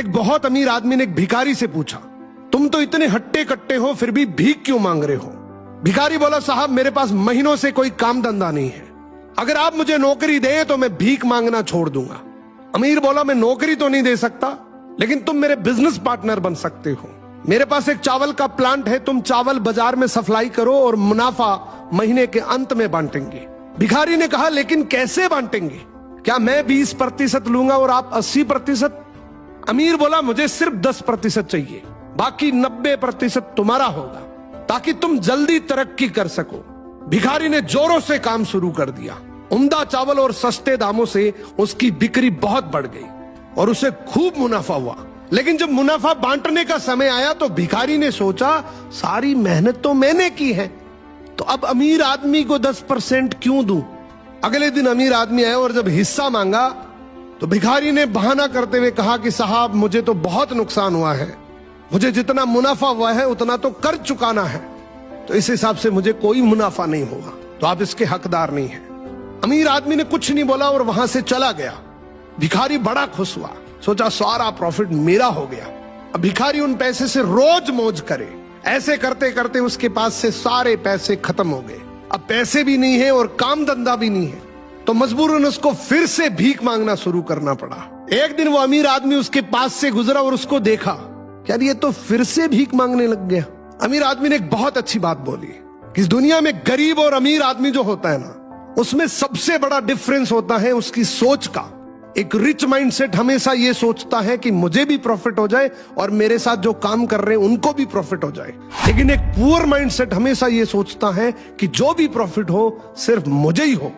एक बहुत अमीर आदमी ने एक भिखारी से पूछा, तुम तो इतने हट्टे कट्टे हो फिर भी भीख क्यों मांग रहे हो? भिखारी बोला, साहब मेरे पास महीनों से कोई काम धंधा नहीं है, अगर आप मुझे नौकरी दे तो मैं भीख मांगना छोड़ दूंगा। अमीर बोला, मैं नौकरी तो नहीं दे सकता, लेकिन तुम मेरे बिजनेस पार्टनर बन सकते हो। मेरे पास एक चावल का प्लांट है, तुम चावल बाजार में सप्लाई करो और मुनाफा महीने के अंत में बांटेंगे। भिखारी ने कहा, लेकिन कैसे बांटेंगे? क्या मैं 20% लूंगा और आप 80%? अमीर बोला, मुझे सिर्फ 10% चाहिए, बाकी 90% तुम्हारा होगा, ताकि तुम जल्दी तरक्की कर सको। भिखारी ने जोरों से काम शुरू कर दिया। उम्दा चावल और सस्ते दामों से उसकी बिक्री बहुत बढ़ गई और उसे खूब मुनाफा हुआ। लेकिन जब मुनाफा बांटने का समय आया तो भिखारी ने सोचा, सारी मेहनत तो मैंने की है, तो अब अमीर आदमी को 10% क्यों दूं? अगले दिन अमीर आदमी आया और जब हिस्सा मांगा तो भिखारी ने बहाना करते हुए कहा कि साहब मुझे तो बहुत नुकसान हुआ है, मुझे जितना मुनाफा हुआ है उतना तो कर चुकाना है, तो इस हिसाब से मुझे कोई मुनाफा नहीं होगा, तो आप इसके हकदार नहीं हैं। अमीर आदमी ने कुछ नहीं बोला और वहां से चला गया। भिखारी बड़ा खुश हुआ, सोचा सारा प्रॉफिट मेरा हो गया। अब भिखारी उन पैसे से रोज मौज करे। ऐसे करते करते उसके पास से सारे पैसे खत्म हो गए। अब पैसे भी नहीं है और काम धंधा भी नहीं है, तो मजबूरन उसको फिर से भीख मांगना शुरू करना पड़ा। एक दिन वो अमीर आदमी उसके पास से गुजरा और उसको देखा, क्या ये तो फिर से भीख मांगने लग गया। अमीर आदमी ने एक बहुत अच्छी बात बोली कि इस दुनिया में गरीब और अमीर आदमी जो होता है ना, उसमें सबसे बड़ा डिफरेंस होता है उसकी सोच का। एक रिच माइंडसेट हमेशा ये सोचता है कि मुझे भी प्रॉफिट हो जाए और मेरे साथ जो काम कर रहे हैं उनको भी प्रॉफिट हो जाए, लेकिन एक पुअर माइंडसेट हमेशा ये सोचता है कि जो भी प्रॉफिट हो सिर्फ मुझे ही हो।